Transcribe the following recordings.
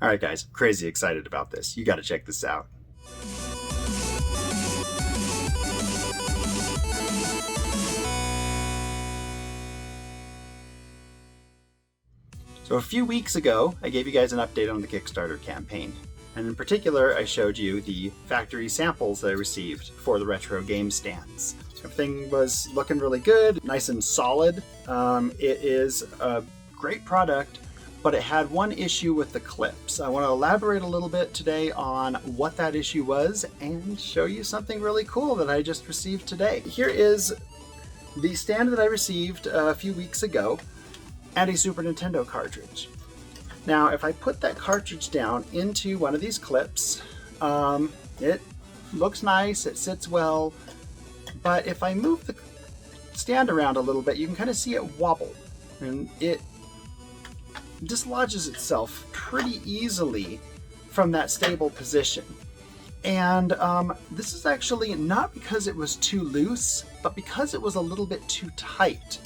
All right, guys, I'm crazy excited about this. You got to check this out. So a few weeks ago, I gave you guys an update on the Kickstarter campaign. And in particular, I showed you the factory samples that I received for the retro game stands. Everything was looking really good, nice and solid. It is a great product, but it had one issue with the clips. I want to elaborate a little bit today on what that issue was and show you something really cool that I just received today. Here is the stand that I received a few weeks ago and a Super Nintendo cartridge. Now, if I put that cartridge down into one of these clips, it looks nice, it sits well, but if I move the stand around a little bit, you can kind of see it wobble, and it dislodges itself pretty easily from that stable position. And this is actually not because it was too loose, but because it was a little bit too tight.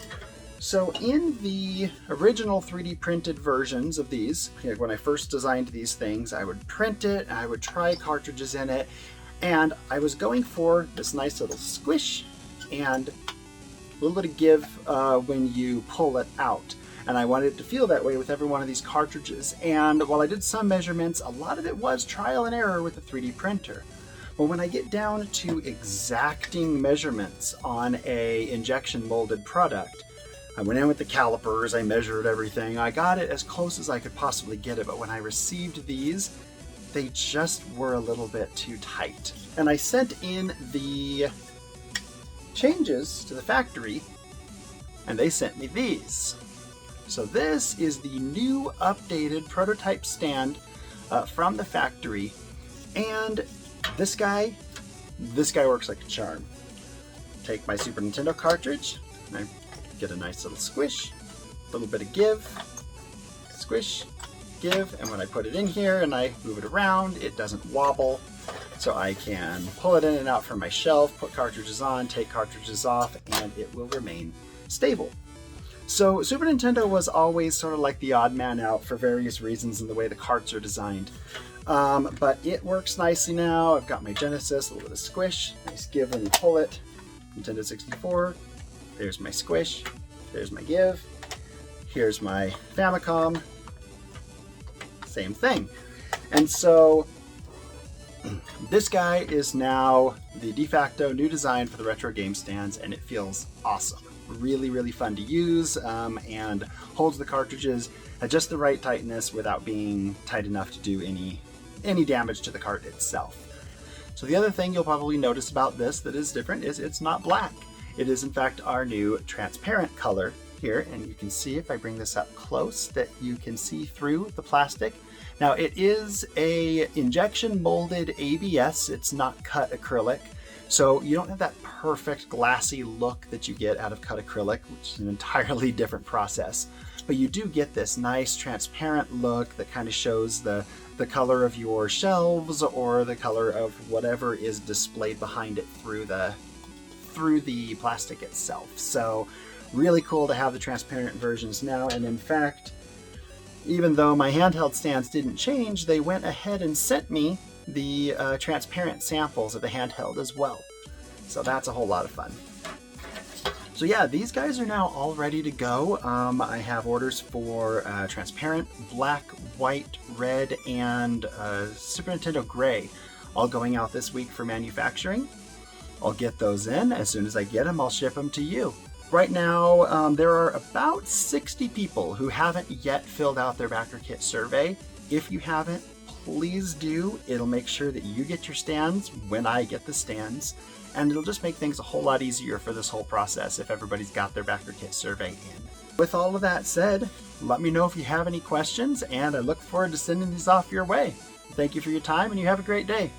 So in the original 3D printed versions of these, when I first designed these things, I would print it, I would try cartridges in it, and I was going for this nice little squish and a little bit of give when you pull it out. And I wanted it to feel that way with every one of these cartridges. And while I did some measurements, a lot of it was trial and error with the 3D printer. But when I get down to exacting measurements on a injection molded product, I went in with the calipers, I measured everything, I got it as close as I could possibly get it, but when I received these, they just were a little bit too tight. And I sent in the changes to the factory, and they sent me these. So this is the new updated prototype stand from the factory, and this guy works like a charm. Take my Super Nintendo cartridge, and I get a nice little squish, a little bit of give, squish, give, and when I put it in here and I move it around, it doesn't wobble, so I can pull it in and out from my shelf, put cartridges on, take cartridges off, and it will remain stable. So Super Nintendo was always sort of like the odd man out for various reasons in the way the carts are designed. But it works nicely now. I've got my Genesis, a little bit of squish, nice give when you pull it. Nintendo 64, there's my squish, there's my give, here's my Famicom, same thing. And so this guy is now the de facto new design for the retro game stands, and it feels awesome. Really, really fun to use, and holds the cartridges at just the right tightness without being tight enough to do any damage to the cart itself. So the other thing you'll probably notice about this that is different is it's not black. It is in fact our new transparent color here, and you can see if I bring this up close that you can see through the plastic. Now it is a injection molded ABS, it's not cut acrylic, so you don't have that perfect glassy look that you get out of cut acrylic, which is an entirely different process. But you do get this nice transparent look that kind of shows the color of your shelves or the color of whatever is displayed behind it through the plastic itself. So really cool to have the transparent versions now, and in fact, even though my handheld stands didn't change, they went ahead and sent me the transparent samples of the handheld as well. So that's a whole lot of fun. So yeah, these guys are now all ready to go. I have orders for transparent, black, white, red, and Super Nintendo gray, all going out this week for manufacturing. I'll get those in. As soon as I get them, I'll ship them to you. Right now, there are about 60 people who haven't yet filled out their backer kit survey. If you haven't, please do. It'll make sure that you get your stands when I get the stands, and it'll just make things a whole lot easier for this whole process if everybody's got their backer kit survey in. With all of that said, let me know if you have any questions, and I look forward to sending these off your way. Thank you for your time, and you have a great day.